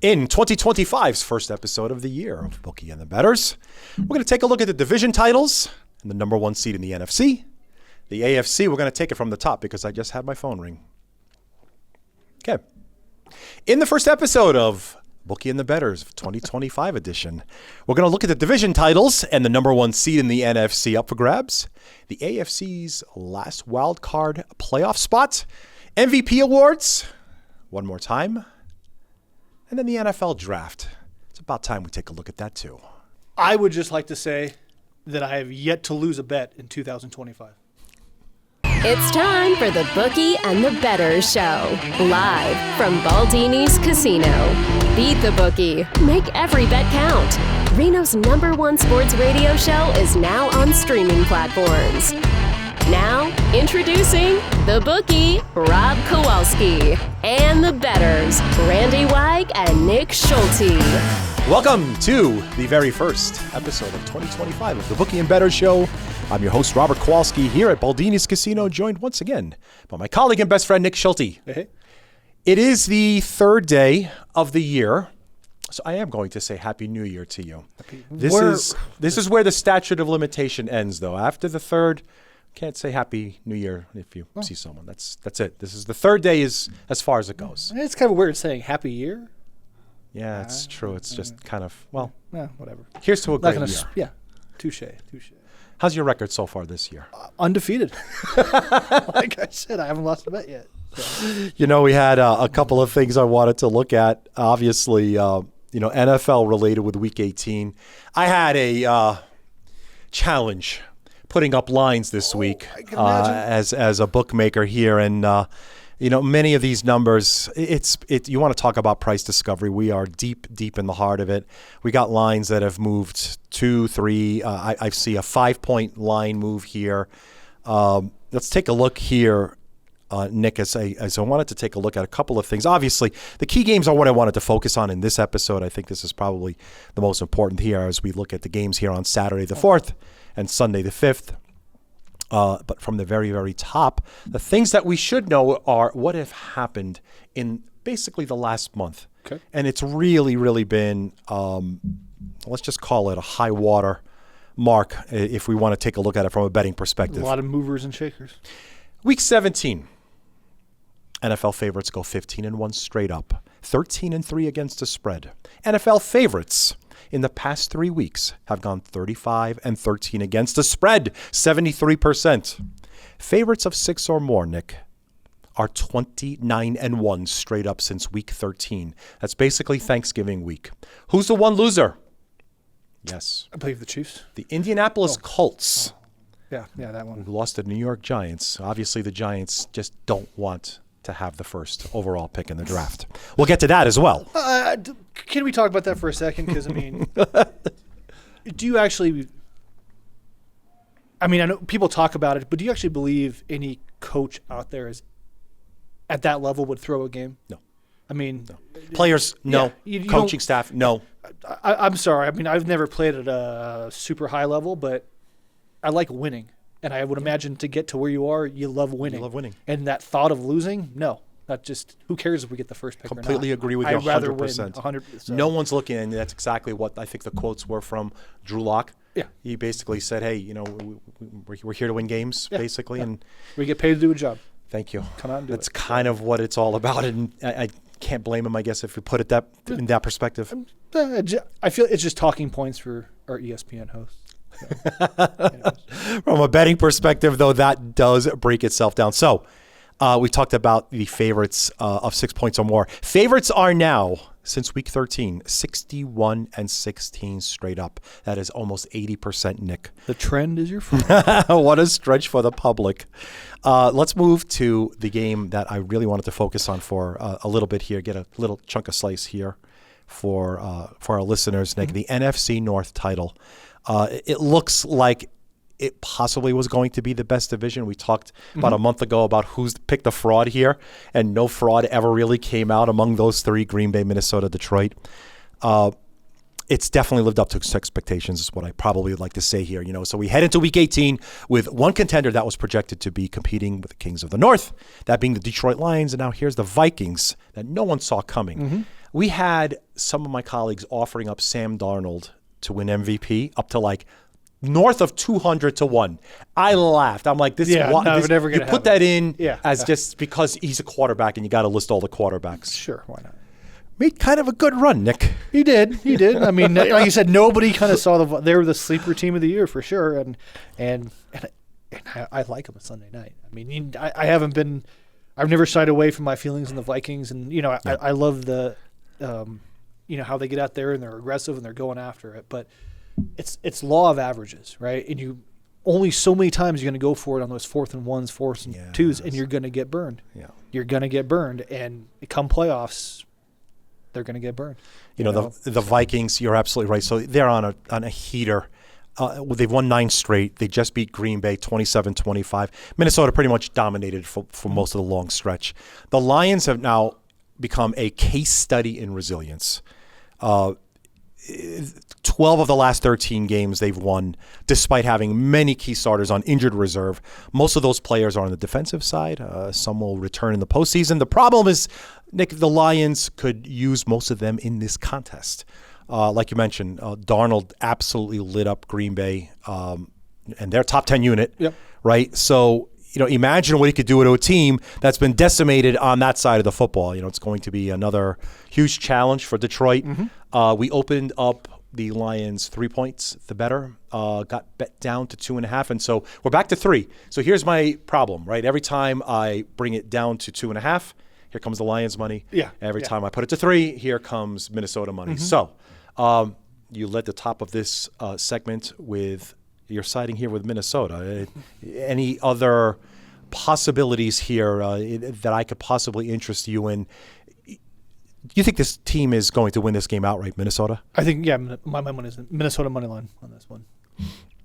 In 2025's first episode of the year of Bookie and the Bettors, we're going to take a look at the division titles and the number one seed in the NFC. The AFC, we're going to take it from the top because I just had my phone ring. Okay. In the first episode of Bookie and the Bettors 2025 edition, we're going to look at the division titles and the number one seed in the NFC up for grabs, the AFC's last wild card playoff spot, MVP awards, one more time, and then the NFL draft. It's about time we take a look at that too. I would just like to say that I have yet to lose a bet in 2025. It's time for the Bookie and the Bettors show, live from Baldini's Casino. Beat the bookie. Make every bet count. Reno's number one sports radio show is now on streaming platforms. Now, introducing the Bookie, Rob Kowalski, and the Bettors, Randy Wike and Nick Schulte. Welcome to the very first episode of 2025 of the Bookie and Bettors show. I'm your host, Robert Kowalski, here at Baldini's Casino, joined once again by my colleague and best friend, Nick Schulte. Hey. It is the third day of the year, so I am going to say Happy New Year to you. This is where the statute of limitation ends, though. After the third, can't say Happy New Year if you see someone. That's it. This is the third day is as far as it goes. It's kind of weird saying Happy Year. Yeah, it's true. It's just kind of, well, whatever. Here's to a great year. Yeah, touche. How's your record so far this year? Undefeated. Like I said, I haven't lost a bet yet. So. You know, we had a couple of things I wanted to look at. Obviously, NFL related with Week 18. I had a challenge putting up lines this week as a bookmaker here, and many of these numbers. You want to talk about price discovery? We are deep in the heart of it. We got lines that have moved 2, 3. I see a 5-point line move here. Let's take a look here. Nick, as I wanted to take a look at a couple of things. Obviously, the key games are what I wanted to focus on in this episode. I think this is probably the most important here as we look at the games here on Saturday the 4th and Sunday the 5th. But from the very, very top, the things that we should know are what have happened in basically the last month. Okay. And it's really, really been, let's just call it a high water mark if we want to take a look at it from a betting perspective. A lot of movers and shakers. Week 17. NFL favorites go 15-1 straight up, 13-3 against the spread. NFL favorites in the past 3 weeks have gone 35-13 against the spread, 73%. Favorites of 6 or more, Nick, are 29-1 straight up since week 13. That's basically Thanksgiving week. Who's the one loser? Yes. I believe the Chiefs. The Indianapolis Colts. Yeah, that one. Who lost to the New York Giants. Obviously, the Giants just don't want to have the first overall pick in the draft. We'll get to that as well. Can we talk about that for a second? Because, do you actually – I know people talk about it, but do you actually believe any coach out there is at that level would throw a game? No. No. Players, no. Yeah, you coaching staff, no. I'm sorry. I've never played at a super high level, but I like winning. And I would imagine to get to where you are, you love winning. You love winning. And that thought of losing, no. Not just, who cares if we get the first pick or not? Completely agree with you 100%. I'd rather win 100%. No one's looking, and that's exactly what I think the quotes were from Drew Lock. Yeah. He basically said, hey, we're here to win games, basically. Yeah. And we get paid to do a job. Thank you. Come on, do That's it. kind of what it's all about, and I can't blame him, I guess, if you put it in that perspective. I feel it's just talking points for our ESPN hosts. From a betting perspective, though, that does break itself down. So we talked about the favorites of 6 points or more. Favorites are now, since week 13, 61-16 straight up. That is almost 80%, Nick. The trend is your friend. What a stretch for the public. Let's move to the game that I really wanted to focus on for a little bit here, get a little chunk of slice here for our listeners, Nick. The NFC North title. It looks like it possibly was going to be the best division. We talked about a month ago about who's picked the fraud here, and no fraud ever really came out among those three: Green Bay, Minnesota, Detroit. it's definitely lived up to expectations is what I probably would like to say here. So we head into Week 18 with one contender that was projected to be competing with the Kings of the North, that being the Detroit Lions, and now here's the Vikings that no one saw coming. Mm-hmm. We had some of my colleagues offering up Sam Darnold to win MVP up to like north of 200 to 1. I laughed. I'm like, we're never you gonna put that in as just because he's a quarterback and you got to list all the quarterbacks. Sure, why not? Made kind of a good run, Nick. He did. I mean, like you said, nobody kind of saw they were the sleeper team of the year for sure, and I like them on Sunday night. I mean, I've never shied away from my feelings in the Vikings, and I love the, how they get out there and they're aggressive and they're going after it, but it's law of averages, right? And you only so many times you're going to go for it on those 4th and 1s, 4th and 2s, and you're going to get burned. Yeah, you're going to get burned, and come playoffs, they're going to get burned. The Vikings, you're absolutely right. So they're on a heater. They've won 9 straight. They just beat Green Bay 27-25. Minnesota pretty much dominated for most of the long stretch. The Lions have now become a case study in resilience. 12 of the last 13 games they've won, despite having many key starters on injured reserve. Most of those players are on the defensive side. Some will return in the postseason. The problem is, Nick, the Lions could use most of them in this contest. Like you mentioned, Darnold absolutely lit up Green Bay, and their top 10 unit, right? So, imagine what he could do to a team that's been decimated on that side of the football. It's going to be another huge challenge for Detroit. Mm-hmm. We opened up the Lions 3 points, the Bettor, got bet down to 2.5, and so we're back to 3. So here's my problem, right? Every time I bring it down to 2.5, here comes the Lions money. Yeah. Every time I put it to 3, here comes Minnesota money. Mm-hmm. So you led the top of this segment with your siding here with Minnesota. Any other possibilities here that I could possibly interest you in? Do you think this team is going to win this game outright, Minnesota? I think, my money is Minnesota money line on this one.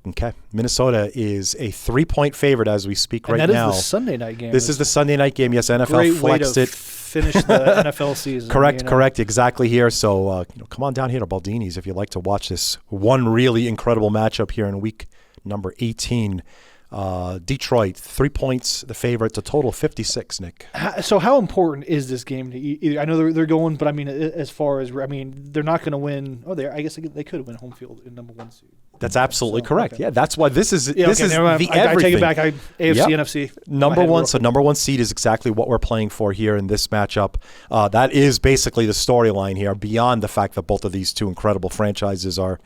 Okay. Minnesota is a 3-point favorite as we speak right now. And that is the Sunday night game. This is the Sunday night game. Yes, NFL great flexed way it. to finish the NFL season. Correct. Exactly here. So, come on down here to Baldini's if you'd like to watch this one really incredible matchup here in week number 18. Detroit, 3 points, the favorite, to total 56, Nick. So how important is this game to either? I know they're going, but I mean, as far as, they're not going to win. I guess they could win home field in number 1 seed. That's absolutely correct. Okay. Yeah, that's why this is the everything. I take it back. AFC, NFC. Number 1, so number 1 seed is exactly what we're playing for here in this matchup. That is basically the storyline here, beyond the fact that both of these two incredible franchises are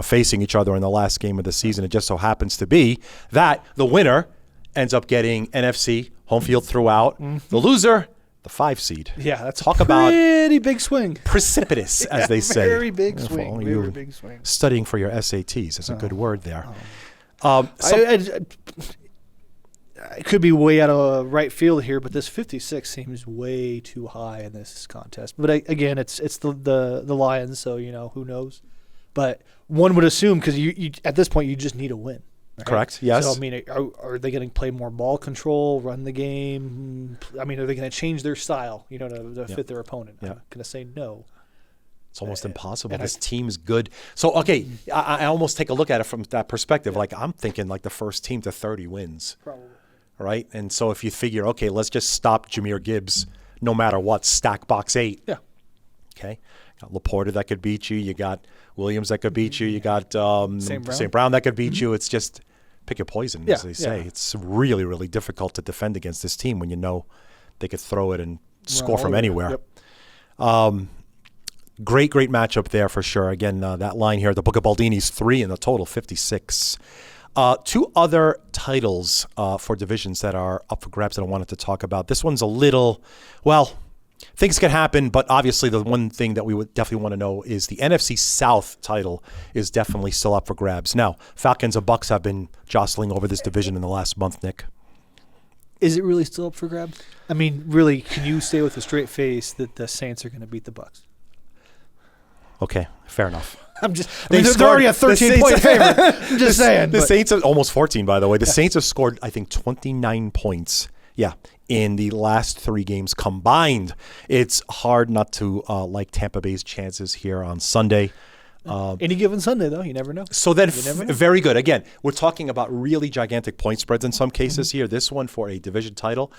facing each other in the last game of the season. It just so happens to be that the winner ends up getting NFC, home field throughout. Mm-hmm. The loser, the 5 seed. Yeah, that's Talk a pretty about big swing. Precipitous, as they say. Very big swing. Very big swing. Studying for your SATs is a good word there. It could be way out of right field here, but this 56 seems way too high in this contest. But again, it's the Lions, so who knows. But one would assume, because you at this point you just need a win. Right? Correct. Yes. So are they going to play more ball control, run the game? Are they going to change their style, to fit their opponent? I'm going to say no. It's almost impossible. This team's good. So okay, I almost take a look at it from that perspective. Yeah. Like I'm thinking, like the first team to 30 wins. Probably. Right. And so if you figure, okay, let's just stop Jahmyr Gibbs, no matter what, stack box 8. Yeah. Okay. Got Laporta that could beat you. You got Williams that could beat you. You got St. Brown that could beat you. It's just pick your poison, as they say. Yeah. It's really, really difficult to defend against this team when they could throw it and score from anywhere. Yep. Great matchup there for sure. Again, that line here, the Book of Baldini's 3 and the total 56. 2 other titles for divisions that are up for grabs that I wanted to talk about. This one's a little, things can happen, but obviously the one thing that we would definitely want to know is the NFC South title is definitely still up for grabs. Now, Falcons and Bucks have been jostling over this division in the last month, Nick. Is it really still up for grabs? Really, can you say with a straight face that the Saints are going to beat the Bucks? Okay, fair enough. They're already a 13-point favorite. I'm just saying. The Saints are almost 14, by the way. The Saints have scored, I think, 29 points. Yeah, in the last 3 games combined. It's hard not to like Tampa Bay's chances here on Sunday. Any given Sunday, though, you never know. So then, never know. very good. Again, we're talking about really gigantic point spreads in some cases here. This one for a division title.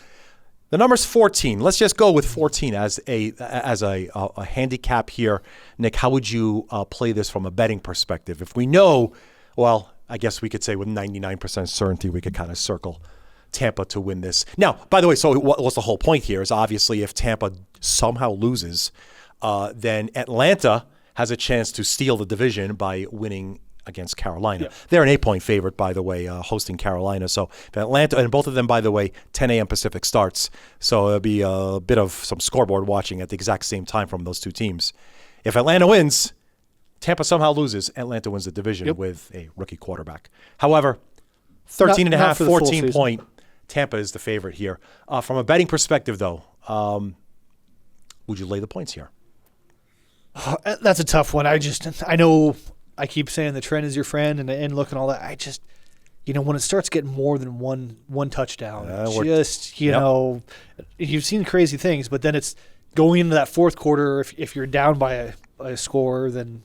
The number's 14. Let's just go with 14 as a handicap here. Nick, how would you play this from a betting perspective? If we know, well, I guess we could say with 99% certainty we could kind of circle Tampa to win this. Now, by the way, so what's the whole point here is obviously if Tampa somehow loses, then Atlanta has a chance to steal the division by winning against Carolina. Yeah. They're an 8-point favorite, by the way, hosting Carolina. So Atlanta, and both of them, by the way, 10 a.m. Pacific starts. So it'll be a bit of some scoreboard watching at the exact same time from those two teams. If Atlanta wins, Tampa somehow loses, Atlanta wins the division with a rookie quarterback. However, 13.5, 14 point, Tampa is the favorite here. From a betting perspective, though, would you lay the points here? That's a tough one. I know I keep saying the trend is your friend and look and all that. I just, when it starts getting more than one touchdown, you've seen crazy things, but then it's going into that fourth quarter. If you're down by a score, then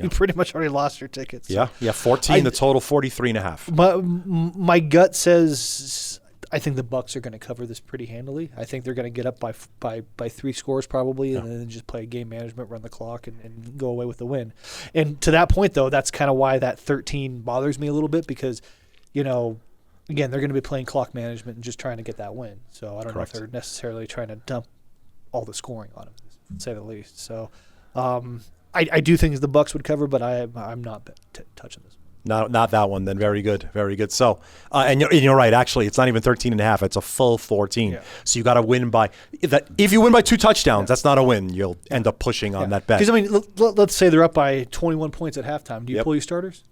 you pretty much already lost your tickets. Yeah, 14, the total 43.5. My gut says I think the Bucs are going to cover this pretty handily. I think they're going to get up by 3 scores probably, and then just play game management, run the clock, and go away with the win. And to that point, though, that's kind of why that 13 bothers me a little bit because, again, they're going to be playing clock management and just trying to get that win. So I don't know if they're necessarily trying to dump all the scoring on them, to say the least. So I do think the Bucs would cover, but I'm not touching this. Not that one then. Very good. Very good. So, and you're right. Actually, it's not even 13.5. It's a full 14. Yeah. So you got to win by that. If you win by 2 touchdowns, that's not a win. You'll end up pushing on that bet. Because let's say they're up by 21 points at halftime. Do you pull your starters?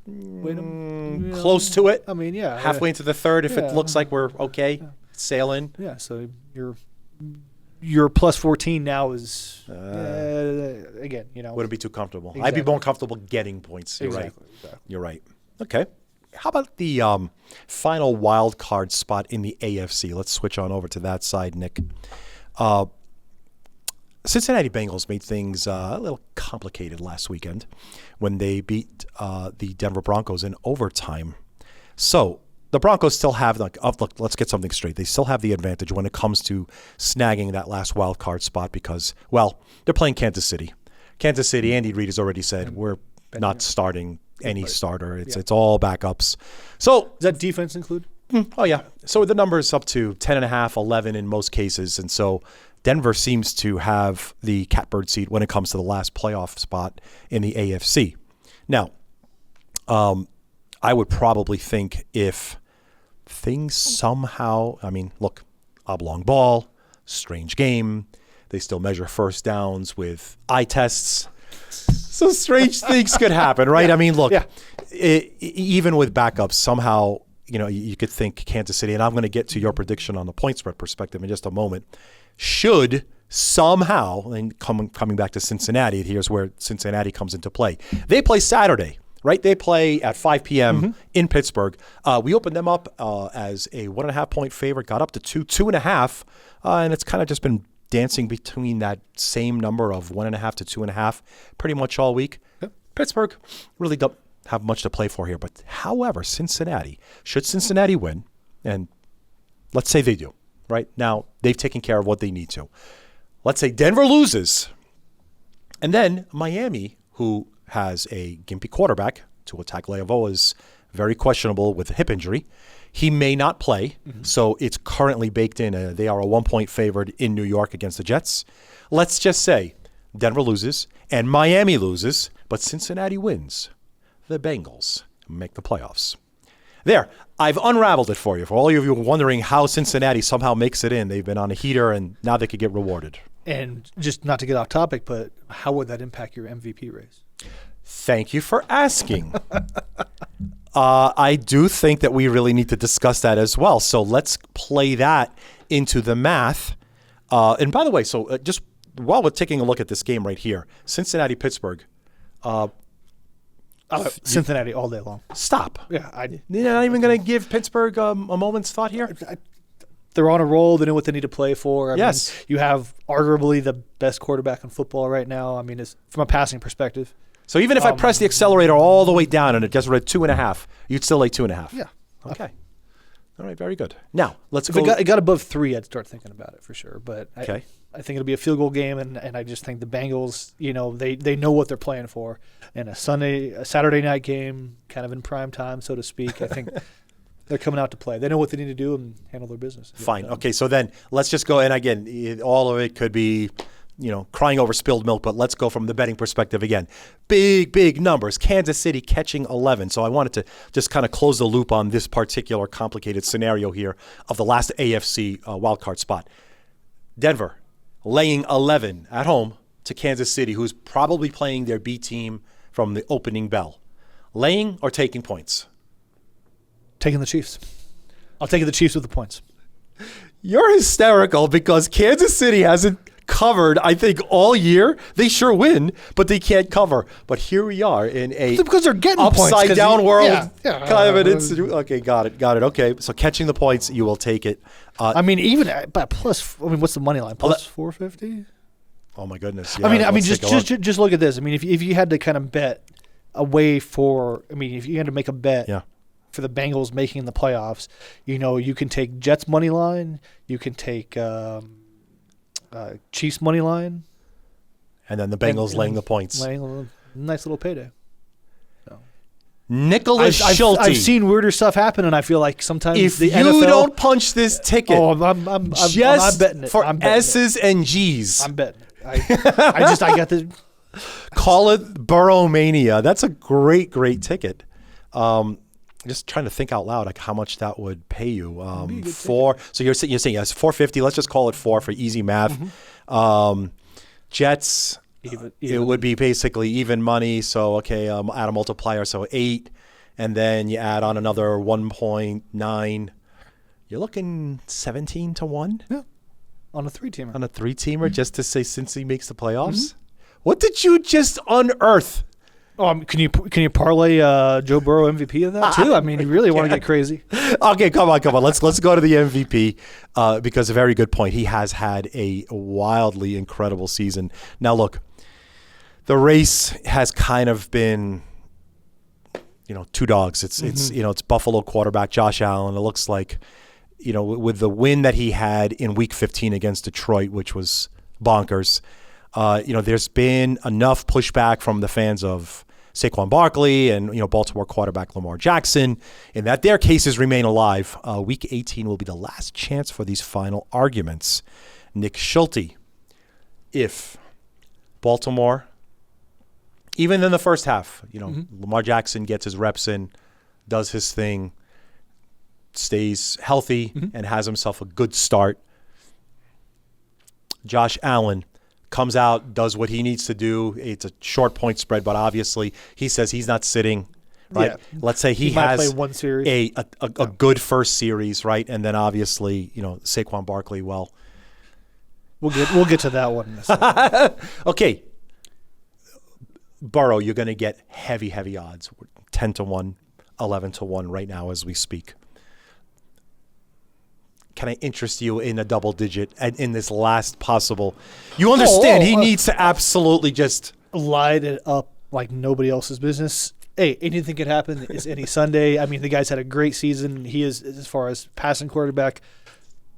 Close to it. I mean, yeah. Halfway into the third, if it looks like we're okay, sail in. Yeah. So your plus 14 now is again, wouldn't be too comfortable. Exactly. I'd be more comfortable getting points. You're right. Exactly. You're right. Okay. How about the final wild card spot in the AFC? Let's switch on over to that side, Nick. Cincinnati Bengals made things a little complicated last weekend when they beat the Denver Broncos in overtime. So the Broncos still have, look, let's get something straight. They still have the advantage when it comes to snagging that last wild card spot because, well, they're playing Kansas City. Kansas City, Andy Reid has already said, we're not starting any starter. It's all backups. So does that defense include? Oh, yeah. So the number is up to 10.5, 11 in most cases. And so Denver seems to have the catbird seat when it comes to the last playoff spot in the AFC. Now, I would probably think if things somehow, look, oblong ball, strange game. They still measure first downs with eye tests. So strange things could happen, right? Look, even with backups, somehow, you could think Kansas City, and I'm going to get to your prediction on the point spread perspective in just a moment, should somehow, and coming back to Cincinnati, here's where Cincinnati comes into play. They play Saturday. Right, they play at 5 p.m. in Pittsburgh. We opened them up as a 1.5-point favorite, got up to 2.5, and it's kind of just been dancing between that same number of 1.5 to 2.5 pretty much all week. Yep. Pittsburgh really don't have much to play for here, but however, should Cincinnati win, and let's say they do, right? Now, they've taken care of what they need to. Let's say Denver loses, and then Miami, who has a gimpy quarterback. Tua Tagovailoa is very questionable with a hip injury. He may not play, so it's currently baked in. They are a 1-point favorite in New York against the Jets. Let's just say Denver loses and Miami loses, but Cincinnati wins. The Bengals make the playoffs. There, I've unraveled it for you. For all of you wondering how Cincinnati somehow makes it in, they've been on a heater, and now they could get rewarded. And just not to get off topic, but how would that impact your MVP race? Thank you for asking. I do think that we really need to discuss that as well. So let's play that into the math. And by the way, so just while we're taking a look at this game right here, Cincinnati-Pittsburgh. Cincinnati all day long. Stop. Yeah, You're not even going to give Pittsburgh a moment's thought here? They're on a roll. They know what they need to play for. I yes. mean, you have arguably the best quarterback in football right now. From a passing perspective. So even if I press the accelerator all the way down and it gets rid of 2.5, you'd still lay 2.5. Yeah. Okay. All right. Very good. Now let's If go. it got above 3, I'd start thinking about it for sure. But Okay. I think it'll be a field goal game, and I just think the Bengals, they know what they're playing for. And a Saturday night game, kind of in prime time, so to speak. I think they're coming out to play. They know what they need to do and handle their business. Fine. Okay. So then let's just go. And again, all of it could be, crying over spilled milk, but let's go from the betting perspective again. Big numbers. Kansas City catching 11. So I wanted to just kind of close the loop on this particular complicated scenario here of the last AFC wildcard spot. Denver laying 11 at home to Kansas City, who's probably playing their B team from the opening bell. Laying or taking points? Taking the Chiefs. I'll take the Chiefs with the points. You're hysterical because Kansas City hasn't covered, I think, all year. They sure win, but they can't cover. But here we are in a because they're getting upside points, down world. Yeah. Kind of an incident. Okay, got it. Okay, so catching the points, you will take it. Even at plus, what's the money line? Plus 450? Oh my goodness. Yeah, Yeah, just look at this. If you had to kind of bet away if you had to make a bet for the Bengals making the playoffs, you can take Jets money line, you can take Chiefs money line, and then the Bengals laying the points. Laying a nice little payday. So. Nicholas Schulte. I've seen weirder stuff happen, and I feel like sometimes if the you NFL, don't punch this ticket, I'm just betting it. for I'm betting S's and G's. I'm betting it. I got the. Call it Burrowmania. That's a great ticket. Just trying to think out loud, like how much that would pay you. So you're saying yes, $450. Let's just call it 4 for easy math. Mm-hmm. Jets, even. It would be basically even money. So add a multiplier, so 8, and then you add on another 1.9. You're looking 17 to 1. Yeah, on a 3-teamer. On a 3-teamer, just to say Cincy makes the playoffs. Mm-hmm. What did you just unearth? Oh, can you parlay Joe Burrow MVP of that too? You really want to get crazy. Okay, come on. Let's go to the MVP because a very good point. He has had a wildly incredible season. Now look, the race has kind of been, two dogs. It's Buffalo quarterback Josh Allen. It looks like, with the win that he had in Week 15 against Detroit, which was bonkers. There's been enough pushback from the fans of Saquon Barkley and, Baltimore quarterback Lamar Jackson, and that their cases remain alive. Week 18 will be the last chance for these final arguments. Nick Schulte, if Baltimore, even in the first half, Lamar Jackson gets his reps in, does his thing, stays healthy, and has himself a good start. Josh Allen comes out, does what he needs to do. It's a short point spread, but obviously he says he's not sitting, right? Yeah. Let's say he has play one series. a good first series, right? And then obviously, Saquon Barkley, well. We'll get to that one in a second. Okay. Burrow, you're going to get heavy odds. 10 to 1, 11 to 1 right now as we speak. Can I interest you in a double digit and in this last possible? You understand he needs to absolutely just light it up like nobody else's business. Hey, anything could happen. It's any Sunday. The guy's had a great season. He is, as far as passing quarterback,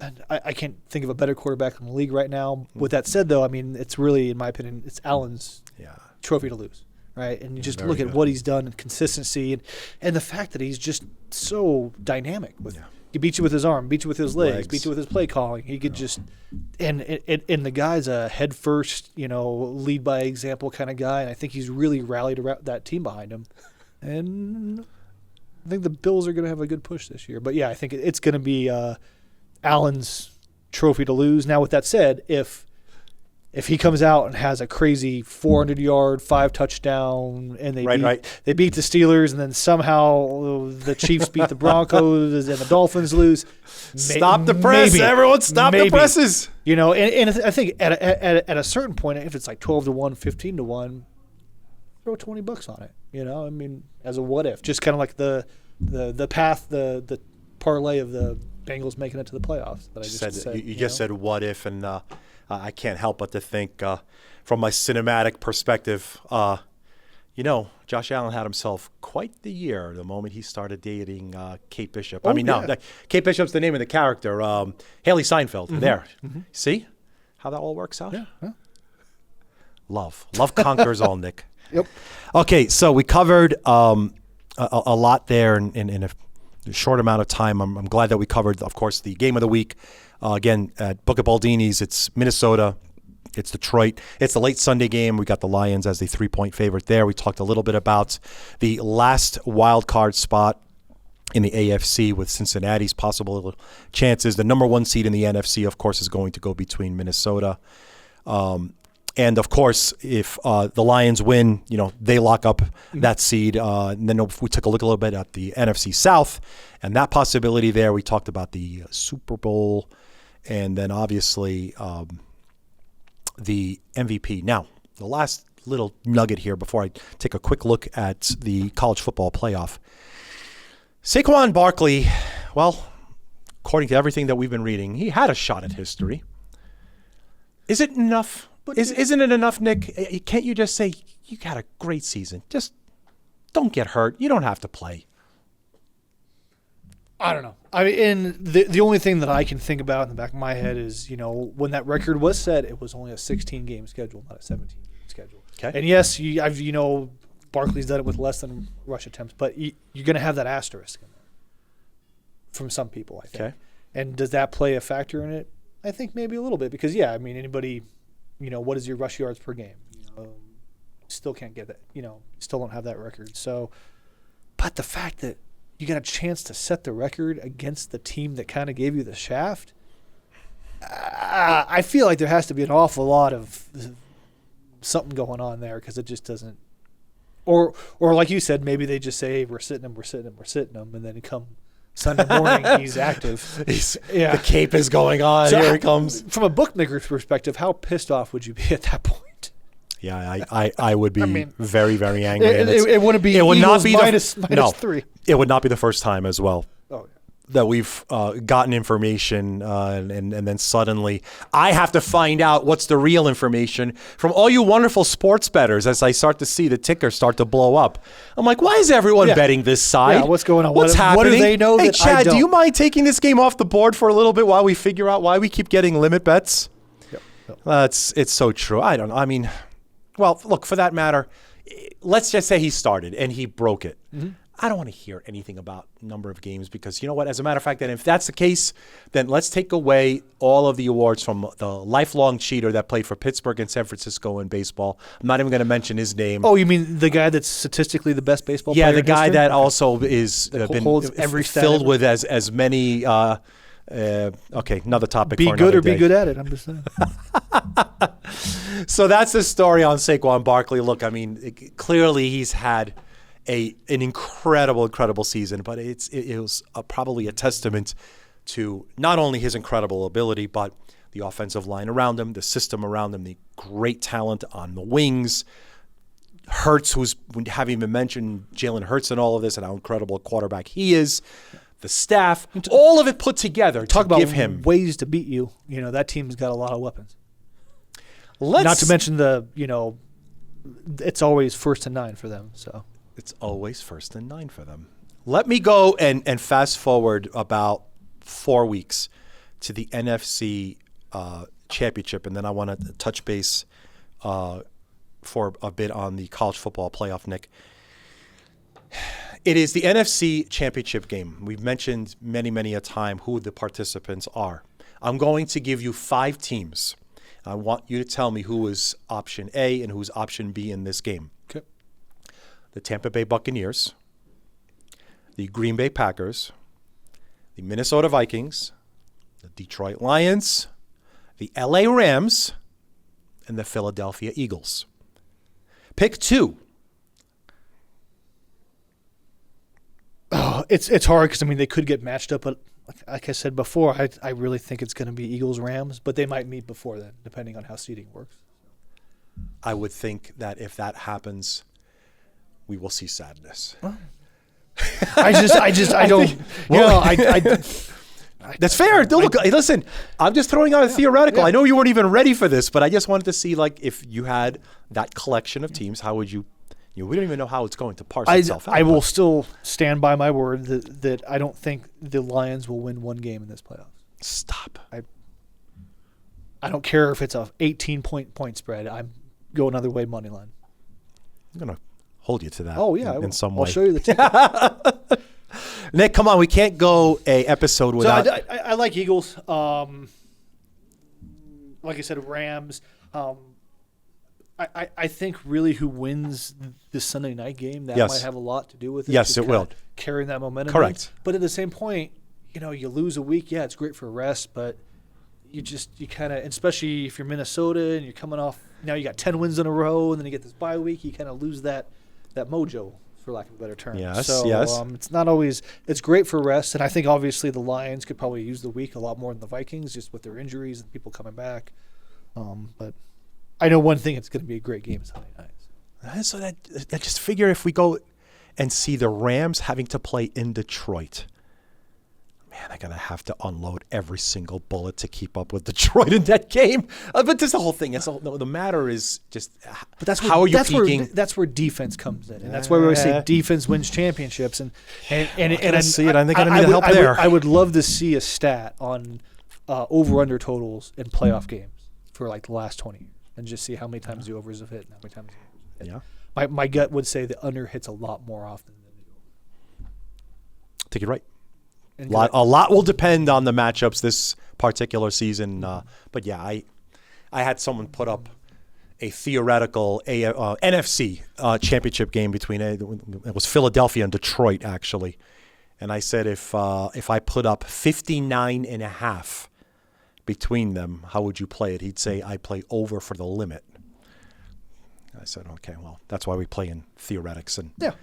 and I can't think of a better quarterback in the league right now. With that said, though, it's really, in my opinion, it's Allen's trophy to lose, right? And you just look at what he's done and consistency and the fact that he's just so dynamic with He beat you with his arm, beat you with his legs, beat you with his play calling. He could just and the guy's a head first, lead by example kind of guy, and I think he's really rallied that team behind him. And I think the Bills are going to have a good push this year. But I think it's going to be Allen's trophy to lose. Now, with that said, if he comes out and has a crazy 400-yard, 5-touchdown, and they beat the Steelers, and then somehow the Chiefs beat the Broncos and the Dolphins lose. Stop the press. Everyone stop the presses. And I think at a certain point, if it's like 12 to 1, 15 to 1, throw $20 on it. As a what if. Just kind of like the path, the parlay of the Bengals making it to the playoffs. That I just said. You just said what if, and I can't help but to think from my cinematic perspective, You know, Josh Allen had himself quite the year the moment he started dating Kate Bishop. Oh, no, Kate Bishop's the name of the character. Haley Seinfeld. There. See how that all works out? Yeah. Love conquers all, Nick. Yep. Okay, so we covered a lot there in a short amount of time. I'm glad that we covered, of course, the game of the week. Again, at Book at Baldini's, it's Minnesota. It's Detroit. It's the late Sunday game. We got the Lions as the 3-point favorite there. We talked a little bit about the last wild card spot in the AFC with Cincinnati's possible chances. The number 1 seed in the NFC, of course, is going to go between Minnesota. And, of course, if the Lions win, they lock up that seed. And then if we took a look a little bit at the NFC South and that possibility there, we talked about the Super Bowl and then obviously the MVP. Now, the last little nugget here before I take a quick look at the college football playoff. Saquon Barkley, well, according to everything that we've been reading, he had a shot at history. Is it enough? Isn't it enough, Nick? Can't you just say, you had a great season? Just don't get hurt. You don't have to play. I don't know. I mean, and the only thing that I can think about in the back of my head is, when that record was set, it was only a 16-game schedule, not a 17-game schedule. Okay. And yes, Barkley's done it with less than rush attempts, but you're going to have that asterisk in there from some people, I think. Okay. And does that play a factor in it? I think maybe a little bit because, anybody, what is your rush yards per game? Still can't get that. Still don't have that record. So, but the fact that you got a chance to set the record against the team that kind of gave you the shaft, I feel like there has to be an awful lot of something going on there because it just doesn't. Or like you said, maybe they just say, hey, we're sitting him, and then come Sunday morning, he's active. The cape is going on. So here he comes. From a bookmaker's perspective, how pissed off would you be at that point? Yeah, I would be very, very angry. It wouldn't be. It would not be minus 3. It would not be the first time as well. Oh, yeah. That we've gotten information and then suddenly I have to find out what's the real information from all you wonderful sports bettors as I start to see the ticker start to blow up. I'm like, why is everyone betting this side? Yeah, what's going on? What's happening? What do they know hey, that Chad, I don't? do you mind taking this game off the board for a little bit while we figure out why we keep getting limit bets? Yep. It's so true. Well, look, for that matter, let's just say he started and he broke it. Mm-hmm. I don't want to hear anything about number of games because you know what? As a matter of fact, then if that's the case, then let's take away all of the awards from the lifelong cheater that played for Pittsburgh and San Francisco in baseball. I'm not even going to mention his name. Oh, you mean the guy that's statistically the best baseball player? Yeah, the guy that also is holds every filled with as many. Okay, another topic. Be for good or day. be good at it. I'm just saying. So that's the story on Saquon Barkley. Look, I mean, clearly he's had an incredible season, but it was probably a testament to not only his incredible ability, but the offensive line around him, the system around him, the great talent on the wings. Hurts, we haven't even mentioned Jalen Hurts and all of this and how incredible a quarterback he is. The staff, all of it put together Talk about give him ways to beat you. That team's got a lot of weapons. Not to mention it's always 1st and 9 for them. So it's always 1st and 9 for them. Let me go and fast forward about 4 weeks to the NFC championship, and then I want to touch base for a bit on the college football playoff, Nick. It is the NFC championship game. We've mentioned many a time who the participants are. I'm going to give you 5 teams. I want you to tell me who is option A and who's option B in this game. Okay. The Tampa Bay Buccaneers, the Green Bay Packers, the Minnesota Vikings, the Detroit Lions, the LA Rams, and the Philadelphia Eagles. Pick 2. Oh, it's hard because they could get matched up, but like I said before, I really think it's going to be Eagles Rams, but they might meet before then, depending on how seeding works. I would think that if that happens, we will see sadness. I don't. That's fair. Look, listen, I'm just throwing out a theoretical. I know you weren't even ready for this, but I just wanted to see, if you had that collection of teams, how would you We don't even know how it's going to parse I itself out. I will still stand by my word that I don't think the Lions will win one game in this playoffs. Stop. I don't care if it's a 18-point spread. I'm going other way money line. I'm going to hold you to that. Oh, yeah. in some way. I'll show you the ticket. Nick, come on. We can't go a episode without. So I like Eagles. Like I said, Rams. I think really who wins this Sunday night game, that Yes. might have a lot to do with it. Yes, just it kinda will. Carrying that momentum. Correct. But at the same point, you lose a week. Yeah, it's great for rest, but you kind of, especially if you're Minnesota and you're coming off, now you got 10 wins in a row, and then you get this bye week, you kind of lose that mojo, for lack of a better term. Yes, so, yes. it's not always – it's great for rest, and I think obviously the Lions could probably use the week a lot more than the Vikings just with their injuries and people coming back. But I know one thing, it's going to be a great game Sunday night. So that just figure if we go and see the Rams having to play in Detroit. Man, they're going to have to unload every single bullet to keep up with Detroit in that game. But this is the whole thing. The matter is just how are you peaking? That's where defense comes in. And that's why we always say defense wins championships. And I see it. I think I need help there. I would love to see a stat on over-under totals in playoff games for like the last 20 years and just see how many times the overs have hit and how many times the overs have hit. My gut would say the under hits a lot more often than the over. I think you're right. A lot will depend on the matchups this particular season. But yeah, I had someone put up a theoretical NFC championship game between it was Philadelphia and Detroit actually, and I said if I put up 59.5 between them, how would you play it? He'd say I play over for the limit. I said okay, well that's why we play in theoretics and yeah.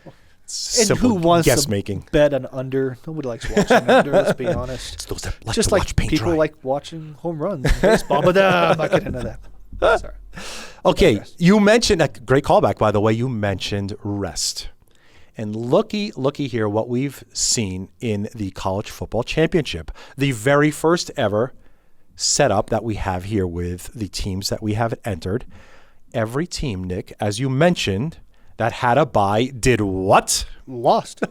And who wants guess to making. Bet an under? Nobody likes watching under. Let's be honest. It's those that like just to like watch paint people dry. like watching home runs in baseball. But I'm not getting into that. Sorry. Okay, you mentioned a great callback, by the way. You mentioned rest, and looky here, what we've seen in the college football championship, the very first ever setup that we have here with the teams that we have entered. Every team, Nick, as you mentioned, that had a bye did what? Lost.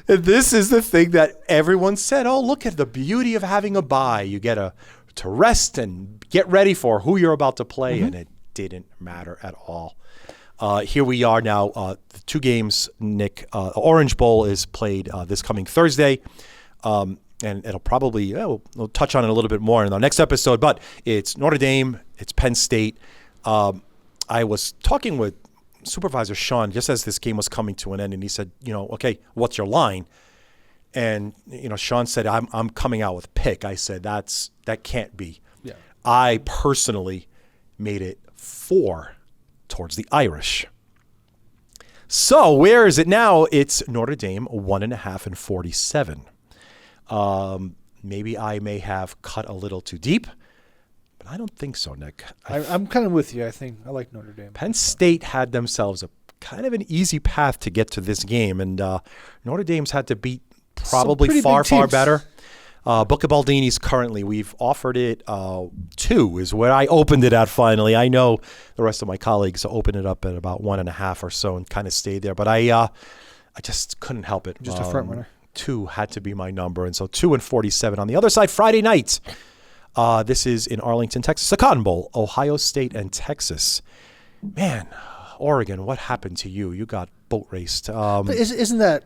This is the thing that everyone said, oh, look at the beauty of having a bye. You get to rest and get ready for who you're about to play, and it didn't matter at all. Here we are now, the two games, Nick. Orange Bowl is played this coming Thursday, and it'll probably, we'll touch on it a little bit more in our next episode, but it's Notre Dame, it's Penn State. I was talking with Supervisor Sean just as this game was coming to an end, and he said, okay, what's your line? And Sean said, I'm coming out with pick. I said that can't be. Yeah. I personally made it 4 towards the Irish. So where is it now? It's Notre Dame 1.5 and 47. Maybe I may have cut a little too deep. I don't think so, Nick. I'm kind of with you. I think I like Notre Dame. Penn State had themselves a kind of an easy path to get to this game, and Notre Dame's had to beat probably far better. Bookie Baldini's currently, we've offered it 2 is where I opened it at finally. I know the rest of my colleagues opened it up at about 1.5 or so and kind of stayed there, but I just couldn't help it. Just a front runner. 2 had to be my number, and so 2 and 47. On the other side, Friday night. This is in Arlington, Texas, the Cotton Bowl, Ohio State and Texas. Man, Oregon, what happened to you? You got boat raced. But isn't that?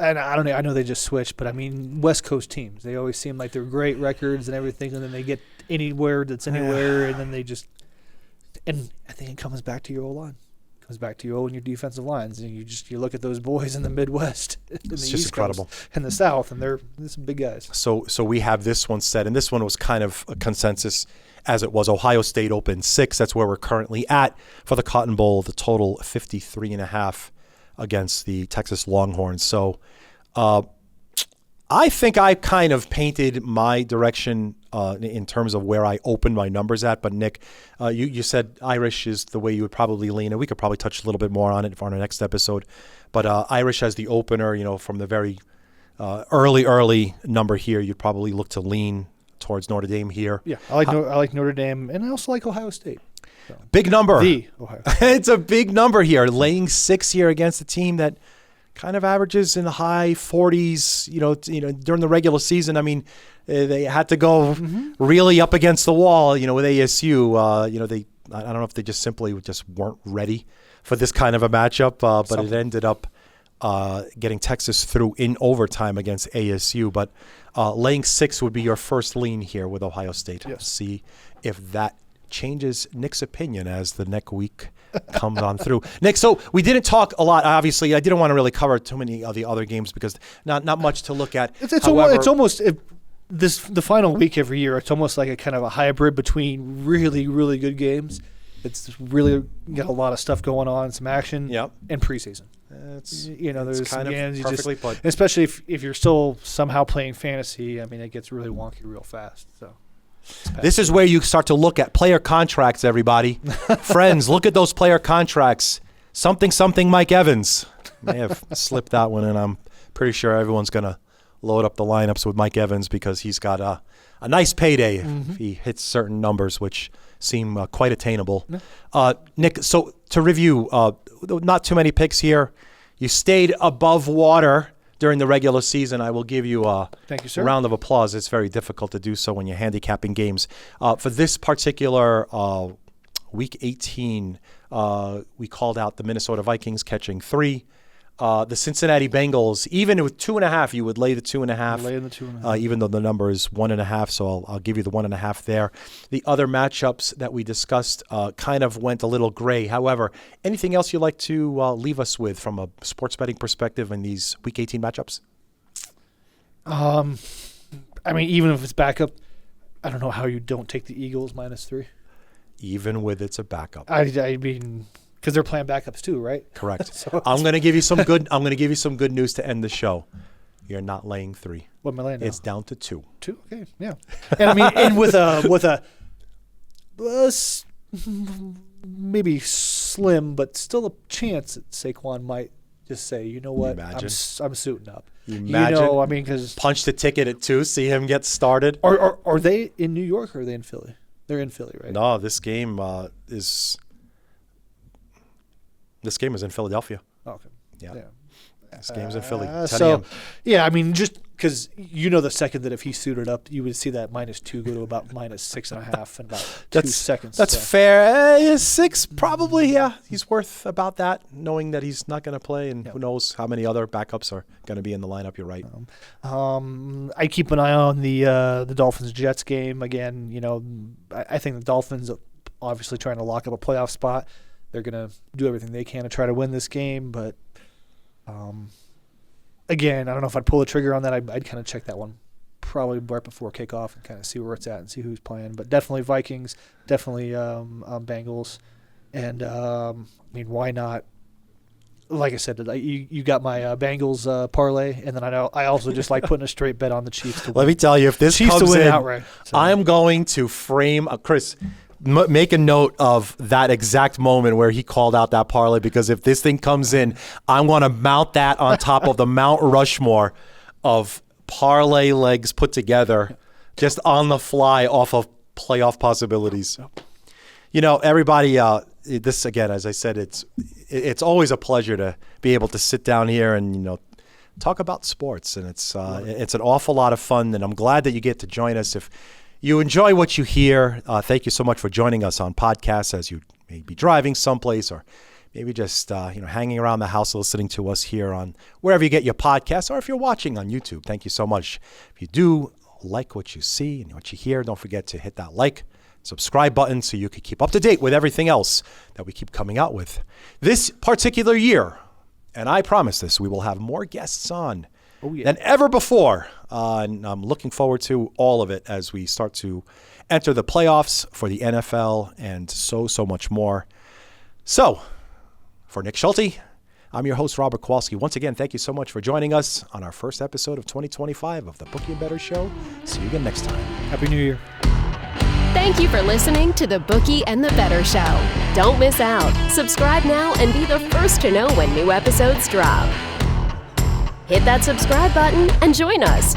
And I don't know. I know they just switched, but I mean, West Coast teams. They always seem like they're great records and everything, and then they get anywhere that's anywhere, and then they just. And I think it comes back to your O-line. It comes back to your and your defensive lines, and you look at those boys in the Midwest, It's just incredible, in the South, and they're some big guys. So we have this one set, and this one was kind of a consensus, as it was. Ohio State opened 6. That's where we're currently at for the Cotton Bowl. The total 53.5 against the Texas Longhorns. So I think I kind of painted my direction in terms of where I opened my numbers at. But, Nick, you said Irish is the way you would probably lean, and we could probably touch a little bit more on it on our next episode. But Irish as the opener, from the very early number here, you'd probably look to lean towards Notre Dame here. Yeah, I like Notre Dame, and I also like Ohio State. So. Big number. The Ohio. It's a big number here. Laying 6 here against a team that kind of averages in the high 40s, during the regular season. I mean, they had to go really up against the wall, with ASU. I don't know if they just weren't ready for this kind of a matchup, but it ended up getting Texas through in overtime against ASU. But laying 6 would be your first lean here with Ohio State. Yes. See if that changes Nick's opinion as the next week comes on through. Nick, so we didn't talk a lot. Obviously, I didn't want to really cover too many of the other games because not much to look at. It's almost the final week every year. It's almost like a kind of a hybrid between really, really good games. It's really got a lot of stuff going on, some action, and preseason. There's kind of games perfectly put. Especially if you're still somehow playing fantasy. I mean, it gets really wonky real fast. So. This is where you start to look at player contracts, everybody. Friends, look at those player contracts. Something Mike Evans. May have slipped that one, and I'm pretty sure everyone's going to load up the lineups with Mike Evans because he's got a nice payday if he hits certain numbers, which seem quite attainable. Nick, so to review, not too many picks here. You stayed above water during the regular season. I will give you Thank you, sir. round of applause. It's very difficult to do so when you're handicapping games. For this particular Week 18, we called out the Minnesota Vikings catching 3. The Cincinnati Bengals, even with 2.5, you would lay the 2.5. Lay in the 2.5. Even though the number is 1.5, so I'll give you the 1.5 there. The other matchups that we discussed kind of went a little gray. However, anything else you'd like to leave us with from a sports betting perspective in these Week 18 matchups? I mean, even if it's backup, I don't know how you don't take the Eagles -3. Even with it's a backup. I mean, because they're playing backups too, right? Correct. I'm going to give you some good. I'm going to give you some good news to end the show. You're not laying 3. What am I laying now? It's down to 2. 2. Okay, yeah. And I mean, and with a maybe slim, but still a chance that Saquon might just say, you know what, I'm suiting up. You imagine? I mean, because punch the ticket at 2, see him get started. Are they in New York or are they in Philly? They're in Philly, right? No, this game is. This game is in Philadelphia. Okay. Yeah. This game's in Philly. 10 so, a.m. yeah, I mean, just because the second that if he suited up, you would see that -2 go to about -6.5 in about 2 seconds. That's fair. 6 probably, yeah. He's worth about that, knowing that he's not going to play, and who knows how many other backups are going to be in the lineup. You're right. I keep an eye on the Dolphins-Jets game. Again, I think the Dolphins are obviously trying to lock up a playoff spot. They're going to do everything they can to try to win this game, but again, I don't know if I'd pull the trigger on that. I'd kind of check that one probably right before kickoff and kind of see where it's at and see who's playing. But definitely Vikings, definitely Bengals, and I mean, why not? Like I said, you got my Bengals parlay, and then I also just like putting a straight bet on the Chiefs to win. Let me tell you, if this Chiefs comes to win in, outright, so. I'm going to frame Chris. Make a note of that exact moment where he called out that parlay, because if this thing comes in, I'm going to mount that on top of the Mount Rushmore of parlay legs put together just on the fly off of playoff possibilities. Everybody, this again, as I said, it's always a pleasure to be able to sit down here and, talk about sports, and it's an awful lot of fun, and I'm glad that you get to join us. If you enjoy what you hear, thank you so much for joining us on podcasts as you may be driving someplace, or maybe just hanging around the house listening to us here on wherever you get your podcasts, or if you're watching on YouTube. Thank you so much. If you do like what you see and what you hear, don't forget to hit that like, subscribe button so you can keep up to date with everything else that we keep coming out with. This particular year, and I promise this, we will have more guests on than ever before. And I'm looking forward to all of it as we start to enter the playoffs for the NFL and so much more. So, for Nick Schulte, I'm your host, Rob Kowalski. Once again, thank you so much for joining us on our first episode of 2025 of the Bookie and Bettors Show. See you again next time. Happy New Year. Thank you for listening to the Bookie and the Bettors Show. Don't miss out. Subscribe now and be the first to know when new episodes drop. Hit that subscribe button and join us.